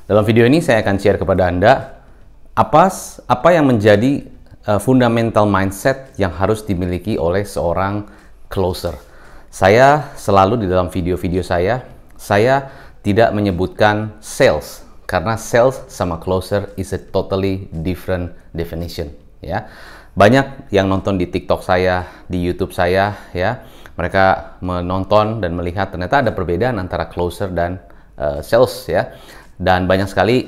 Dalam video ini saya akan share kepada Anda apa yang menjadi fundamental mindset yang harus dimiliki oleh seorang closer. Saya selalu di dalam video-video saya tidak menyebutkan sales karena sales sama closer is a totally different definition, ya. Banyak yang nonton di TikTok saya, di YouTube saya, ya. Mereka menonton dan melihat ternyata ada perbedaan antara closer dan sales, ya. Dan banyak sekali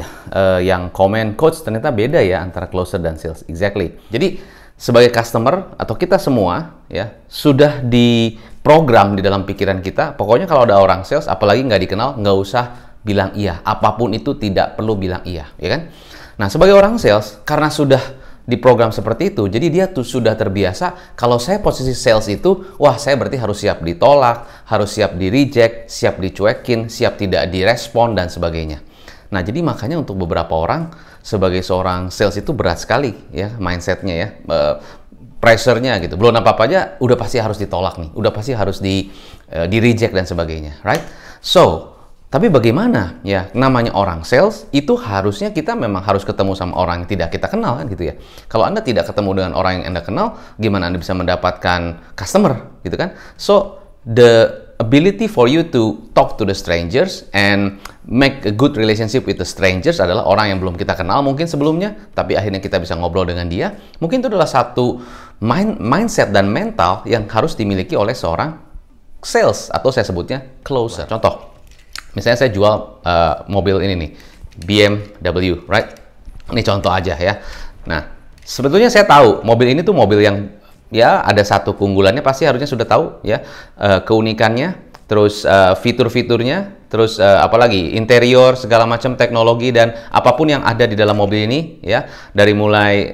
yang komen, coach ternyata beda ya antara closer dan sales. Exactly. Jadi sebagai customer atau kita semua ya sudah diprogram di dalam pikiran kita. Pokoknya kalau ada orang sales, apalagi nggak dikenal, nggak usah bilang iya. Apapun itu tidak perlu bilang iya, ya kan? Nah sebagai orang sales, karena sudah diprogram seperti itu, jadi dia tuh sudah terbiasa. Kalau saya posisi sales itu, wah saya berarti harus siap ditolak, harus siap di reject, siap dicuekin, siap tidak direspon dan sebagainya. Nah, jadi makanya untuk beberapa orang sebagai seorang sales itu berat sekali ya mindsetnya ya, pressure-nya gitu. Belum apa-apa aja udah pasti harus ditolak nih, udah pasti harus di reject dan sebagainya, right? So, tapi bagaimana ya namanya orang sales itu harusnya kita memang harus ketemu sama orang yang tidak kita kenal kan gitu ya. Kalau Anda tidak ketemu dengan orang yang Anda kenal, gimana Anda bisa mendapatkan customer gitu kan? So, the ability for you to talk to the strangers and make a good relationship with the strangers adalah orang yang belum kita kenal mungkin sebelumnya, tapi akhirnya kita bisa ngobrol dengan dia. Mungkin itu adalah satu mindset dan mental yang harus dimiliki oleh seorang sales atau saya sebutnya closer. Contoh, misalnya saya jual mobil ini nih, BMW, right? Ini contoh aja ya. Nah, sebetulnya saya tahu mobil ini tuh mobil yang ya ada satu keunggulannya, pasti harusnya sudah tahu ya, keunikannya, terus fitur-fiturnya, terus apalagi interior, segala macam teknologi dan apapun yang ada di dalam mobil ini ya, dari mulai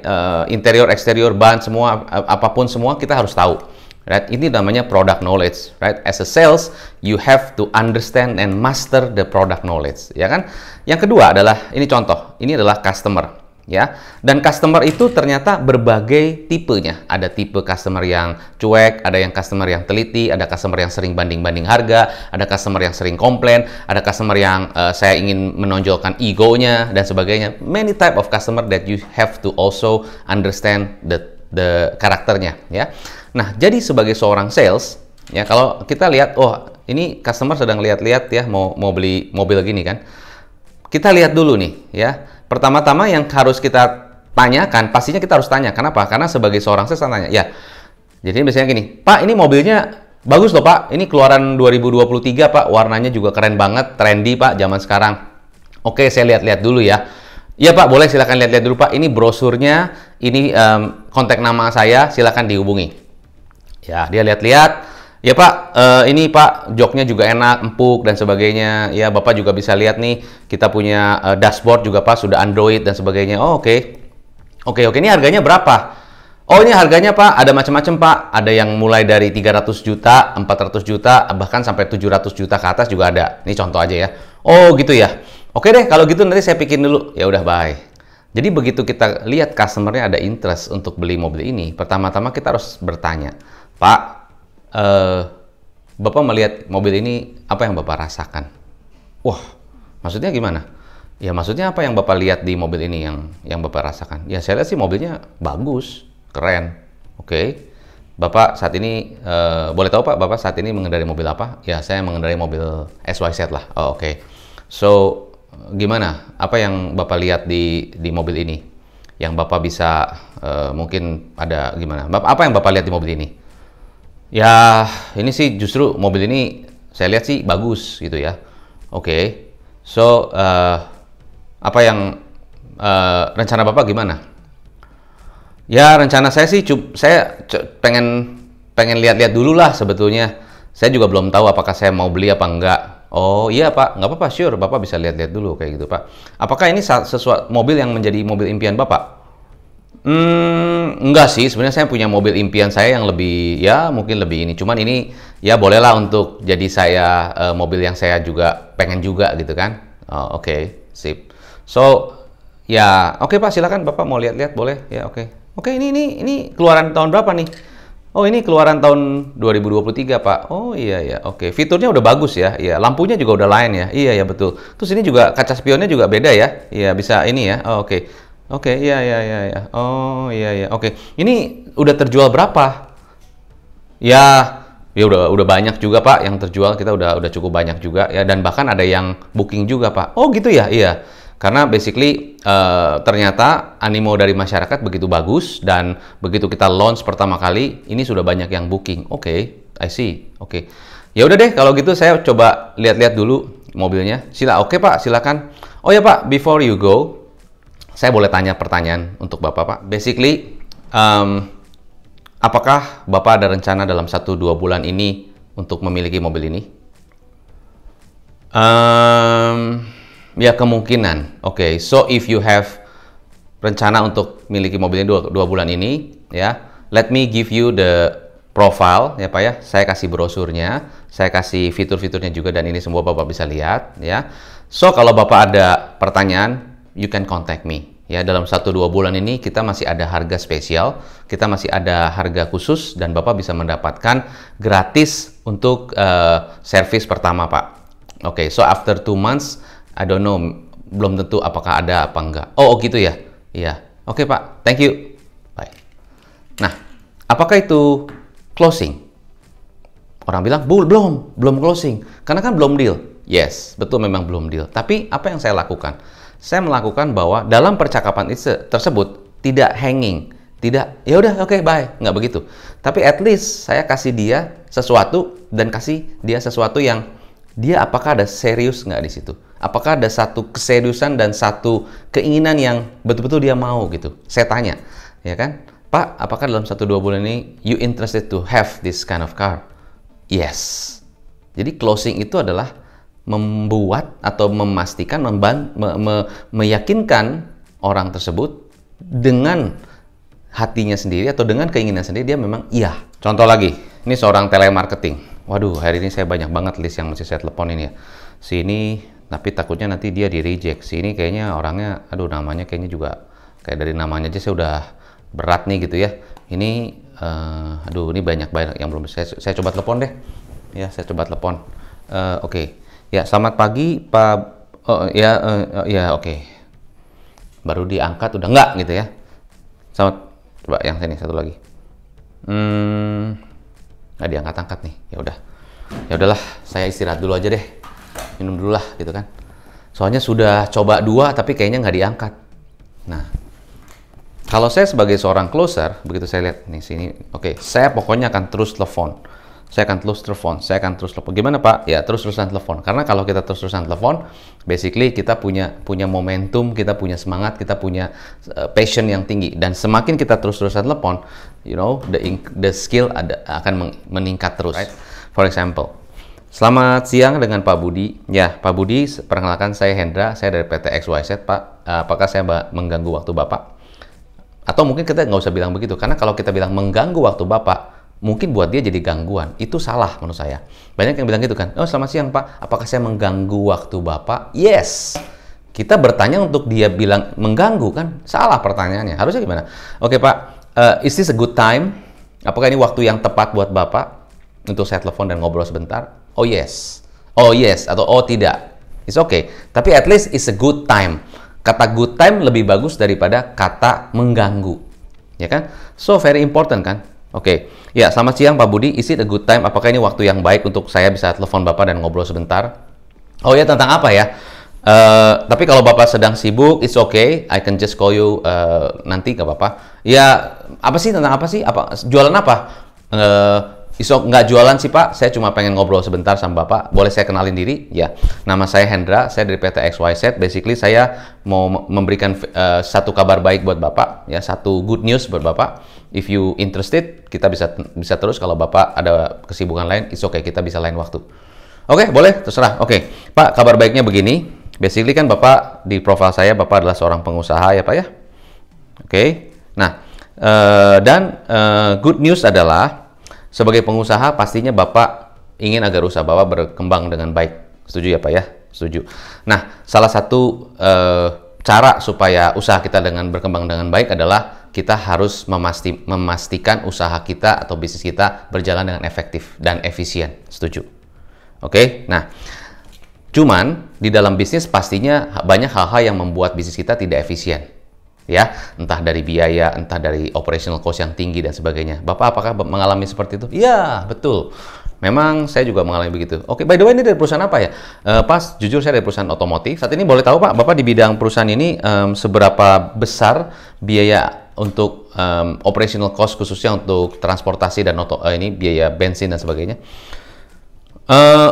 interior, eksterior, ban, semua, apapun semua kita harus tahu, right? Ini namanya product knowledge, right? As a sales you have to understand and master the product knowledge, ya kan? Yang kedua adalah ini contoh, ini adalah customer ya, dan customer itu ternyata berbagai tipenya. Ada tipe customer yang cuek, ada yang customer yang teliti, ada customer yang sering banding-banding harga, ada customer yang sering komplain, ada customer yang saya ingin menonjolkan egonya dan sebagainya. Many type of customer that you have to also understand the karakternya ya. Nah, jadi sebagai seorang sales ya, kalau kita lihat, oh ini customer sedang lihat-lihat ya, mau beli mobil gini kan, kita lihat dulu nih ya. Pertama-tama yang harus kita tanyakan, pastinya kita harus tanya. Kenapa? Karena sebagai seorang sales tanya, ya. Jadi biasanya gini, Pak, ini mobilnya bagus loh Pak. Ini keluaran 2023 Pak, warnanya juga keren banget, trendy Pak, zaman sekarang. Oke, saya lihat-lihat dulu ya. Iya Pak, boleh silakan lihat-lihat dulu Pak. Ini brosurnya, ini kontak nama saya, silakan dihubungi. Ya, dia lihat-lihat. Ya Pak, ini Pak, joknya juga enak, empuk dan sebagainya. Ya Bapak juga bisa lihat nih, kita punya dashboard juga Pak, sudah Android dan sebagainya. Oh oke. Oke, ini harganya berapa? Oh ini harganya Pak, ada macam-macam Pak. Ada yang mulai dari 300 juta, 400 juta, bahkan sampai 700 juta ke atas juga ada. Ini contoh aja ya. Oh gitu ya. Oke deh, kalau gitu nanti saya pikirin dulu. Ya udah, bye. Jadi begitu kita lihat customer-nya ada interest untuk beli mobil ini, pertama-tama kita harus bertanya, Pak, Bapak melihat mobil ini, apa yang Bapak rasakan? Wah, maksudnya gimana? Ya maksudnya apa yang Bapak lihat di mobil ini yang Bapak rasakan? Ya saya lihat sih mobilnya bagus, keren. Oke. Bapak saat ini, boleh tahu Pak, Bapak saat ini mengendarai mobil apa? Ya saya mengendarai mobil SYZ lah. Oh, oke. So, gimana? Apa yang Bapak lihat di mobil ini? Yang Bapak bisa, mungkin ada gimana? Apa yang Bapak lihat di mobil ini? Ya, ini sih justru mobil ini saya lihat sih bagus gitu ya. Oke. So, apa yang rencana Bapak gimana? Ya, rencana saya sih saya pengen lihat-lihat dulu lah sebetulnya. Saya juga belum tahu apakah saya mau beli apa enggak. Oh iya Pak, nggak apa-apa, sure. Bapak bisa lihat-lihat dulu kayak gitu Pak. Apakah ini sesuatu mobil yang menjadi mobil impian Bapak? Enggak sih, sebenarnya saya punya mobil impian saya yang lebih, ya mungkin lebih ini. Cuman ini ya bolehlah untuk jadi saya mobil yang saya juga pengen juga gitu kan. Oh, oke, sip. So, ya oke Pak, silakan Bapak mau lihat-lihat boleh. Ya oke. Oke, ini keluaran tahun berapa nih? Oh, ini keluaran tahun 2023, Pak. Oh, iya, ya. Oke. Fiturnya udah bagus ya. Iya, lampunya juga udah lain ya. Iya, ya, betul. Terus ini juga kaca spionnya juga beda ya. Iya, bisa ini ya. Oh, oke. Oke, iya, iya, iya, iya. Oh, iya, iya. Oke. Ini udah terjual berapa? Ya, ya udah banyak juga, Pak, yang terjual. Kita udah cukup banyak juga ya, dan bahkan ada yang booking juga, Pak. Oh, gitu ya. Iya. Karena basically ternyata animo dari masyarakat begitu bagus, dan begitu kita launch pertama kali ini sudah banyak yang booking. Oke, I see. Oke. Ya udah deh, kalau gitu saya coba lihat-lihat dulu mobilnya. Oke, Pak, silakan. Oh ya, Pak, before you go, saya boleh tanya pertanyaan untuk Bapak, Pak. Basically, apakah Bapak ada rencana dalam 1-2 bulan ini untuk memiliki mobil ini? Ya, kemungkinan. Oke, so if you have rencana untuk miliki mobil ini 2 bulan ini, ya, let me give you the profile, ya Pak ya. Saya kasih brosurnya, saya kasih fitur-fiturnya juga, dan ini semua Bapak bisa lihat, ya. So, kalau Bapak ada pertanyaan, you can contact me. Ya, dalam 1-2 bulan ini kita masih ada harga spesial, kita masih ada harga khusus, dan Bapak bisa mendapatkan gratis untuk servis pertama, Pak. Oke, so after 2 months, I don't know, belum tentu apakah ada apa enggak. Oh, gitu ya? Iya. Oke, Pak. Thank you. Bye. Nah, apakah itu closing? Orang bilang, belum closing. Karena kan belum deal. Yes, betul, memang belum deal. Tapi apa yang saya lakukan? Saya melakukan bahwa dalam percakapan tersebut tidak hanging. Tidak, ya udah, oke, bye. Nggak begitu. Tapi at least saya kasih dia sesuatu, dan kasih dia sesuatu yang dia apakah ada serius nggak di situ? Apakah ada satu keseriusan dan satu keinginan yang betul-betul dia mau gitu? Saya tanya, ya kan, Pak, apakah dalam 1-2 bulan ini you interested to have this kind of car? Yes. Jadi closing itu adalah membuat atau memastikan, meyakinkan orang tersebut dengan hatinya sendiri atau dengan keinginan sendiri, dia memang iya. Contoh lagi, ini seorang telemarketing. Waduh, hari ini saya banyak banget list yang mesti saya telepon ini ya. Sini, tapi takutnya nanti dia di reject. Sini kayaknya orangnya, aduh, namanya kayaknya juga kayak dari namanya aja saya udah berat nih gitu ya. Ini, aduh, ini banyak yang belum saya coba telepon deh. Ya, saya coba telepon. Oke. Ya, selamat pagi, Pak. Oh, ya, ya, oke. Baru diangkat udah enggak gitu ya. Selamat, coba yang sini satu lagi. Nggak diangkat-angkat nih. Ya udahlah, saya istirahat dulu aja deh, minum dulu lah gitu kan. Soalnya sudah coba 2 tapi kayaknya nggak diangkat. Nah, kalau saya sebagai seorang closer, begitu saya lihat nih sini, oke, saya pokoknya akan terus telepon. Saya akan terus telepon. Gimana, Pak? Ya, terus-terusan telepon. Karena kalau kita terus-terusan telepon, basically kita punya momentum, kita punya semangat, kita punya passion yang tinggi. Dan semakin kita terus-terusan telepon, you know, the skill akan meningkat terus. Right? For example, selamat siang dengan Pak Budi. Ya, Pak Budi, perkenalkan saya Hendra, saya dari PT XYZ, Pak. Apakah saya mengganggu waktu Bapak? Atau mungkin kita nggak usah bilang begitu, karena kalau kita bilang mengganggu waktu Bapak, mungkin buat dia jadi gangguan. Itu salah menurut saya. Banyak yang bilang gitu kan, oh selamat siang Pak, apakah saya mengganggu waktu Bapak? Yes. Kita bertanya untuk dia bilang mengganggu kan? Salah pertanyaannya. Harusnya gimana? Oke Pak, is this a good time? Apakah ini waktu yang tepat buat Bapak untuk saya telepon dan ngobrol sebentar? Oh yes. Oh yes, atau oh tidak. It's okay. Tapi at least it's a good time. Kata good time lebih bagus daripada kata mengganggu. Ya kan? So very important kan? Oke, ya selamat siang Pak Budi, is it a good time? Apakah ini waktu yang baik untuk saya bisa telepon Bapak dan ngobrol sebentar? Oh ya, tentang apa ya? Tapi kalau Bapak sedang sibuk, it's okay, I can just call you nanti, nggak apa-apa. Ya, apa sih, tentang apa sih? Jualan apa? Nggak jualan sih Pak, saya cuma pengen ngobrol sebentar sama Bapak. Boleh saya kenalin diri? Ya, nama saya Hendra, saya dari PT XYZ. Basically saya mau memberikan satu kabar baik buat Bapak, ya, satu good news buat Bapak. If you interested, kita bisa terus. Kalau Bapak ada kesibukan lain, it's okay, kita bisa lain waktu. Oke, boleh, terserah. Oke, Pak, kabar baiknya begini. Basically kan Bapak di profil saya, Bapak adalah seorang pengusaha ya Pak ya. Oke, nah good news adalah sebagai pengusaha pastinya Bapak ingin agar usaha Bapak berkembang dengan baik. Setuju ya Pak ya? Setuju. Nah, salah satu cara supaya usaha kita berkembang dengan baik adalah kita harus memastikan usaha kita atau bisnis kita berjalan dengan efektif dan efisien. Setuju? Oke, nah, cuman di dalam bisnis pastinya banyak hal-hal yang membuat bisnis kita tidak efisien. Ya, entah dari biaya, entah dari operational cost yang tinggi dan sebagainya. Bapak apakah mengalami seperti itu? Iya, betul. Memang saya juga mengalami begitu. Oke, by the way, ini dari perusahaan apa ya? Pas, jujur saya dari perusahaan otomotif. Saat ini boleh tahu Pak, Bapak di bidang perusahaan ini seberapa besar biaya untuk operational cost khususnya untuk transportasi dan ini biaya bensin dan sebagainya?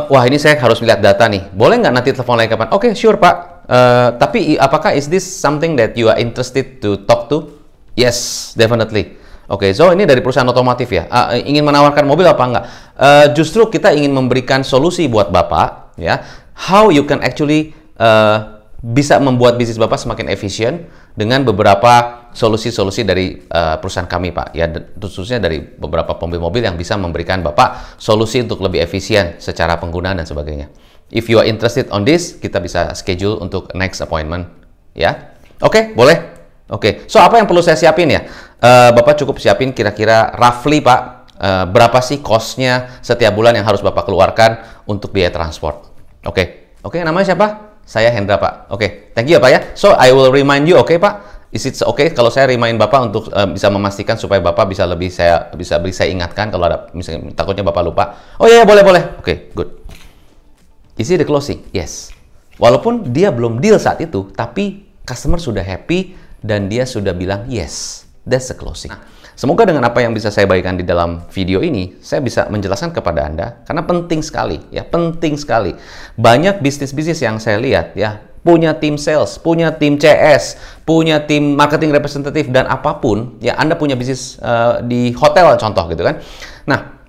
Wah, ini saya harus melihat data nih. Boleh nggak nanti telepon lagi kapan? Oke, sure Pak. Tapi apakah is this something that you are interested to talk to? Yes, definitely. Oke, so ini dari perusahaan otomotif ya. Ingin menawarkan mobil apa enggak? Justru kita ingin memberikan solusi buat Bapak, ya. How you can actually bisa membuat bisnis Bapak semakin efisien dengan beberapa solusi-solusi dari perusahaan kami, Pak. Ya, khususnya dari beberapa pembeli mobil yang bisa memberikan Bapak solusi untuk lebih efisien secara penggunaan dan sebagainya. If you are interested on this, kita bisa schedule untuk next appointment, ya. Oke, boleh. Oke, so apa yang perlu saya siapin ya? Bapak cukup siapin kira-kira roughly Pak, berapa sih cost-nya setiap bulan yang harus Bapak keluarkan untuk biaya transport. Oke, namanya siapa? Saya Hendra Pak. Oke, thank you ya Pak ya. So, I will remind you, oke Pak? Is it okay kalau saya remind Bapak untuk bisa memastikan supaya Bapak bisa saya ingatkan kalau ada misalnya takutnya Bapak lupa. Oh iya, boleh. Oke, good. Is it the closing? Yes. Walaupun dia belum deal saat itu, tapi customer sudah happy dan dia sudah bilang yes. That's the closing. Nah, semoga dengan apa yang bisa saya bagikan di dalam video ini, saya bisa menjelaskan kepada Anda, karena penting sekali, ya, penting sekali. Banyak bisnis-bisnis yang saya lihat, ya, punya tim sales, punya tim CS, punya tim marketing representative, dan apapun, ya, Anda punya bisnis di hotel, contoh gitu kan. Nah,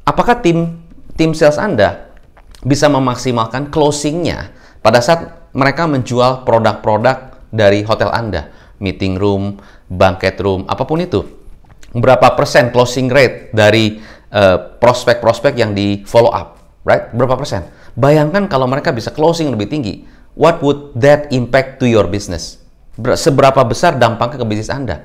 apakah tim sales Anda bisa memaksimalkan closing-nya pada saat mereka menjual produk-produk dari hotel Anda? Meeting room, banquet room, apapun itu. Berapa persen closing rate dari prospek-prospek yang di follow up, right? Berapa persen? Bayangkan kalau mereka bisa closing lebih tinggi. What would that impact to your business? Seberapa besar dampaknya ke bisnis Anda?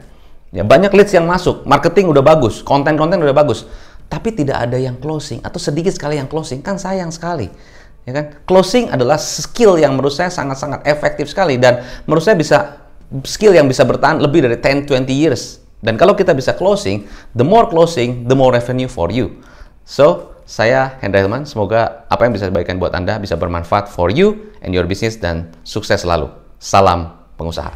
Ya, banyak leads yang masuk, marketing udah bagus, konten-konten udah bagus, tapi tidak ada yang closing atau sedikit sekali yang closing, kan sayang sekali. Ya kan? Closing adalah skill yang menurut saya sangat-sangat efektif sekali dan menurut saya skill yang bisa bertahan lebih dari 10-20 years. Dan kalau kita bisa closing, the more closing, the more revenue for you. So, saya Hendra Hilman, semoga apa yang bisa dibagikan buat Anda bisa bermanfaat for you and your business dan sukses selalu. Salam pengusaha.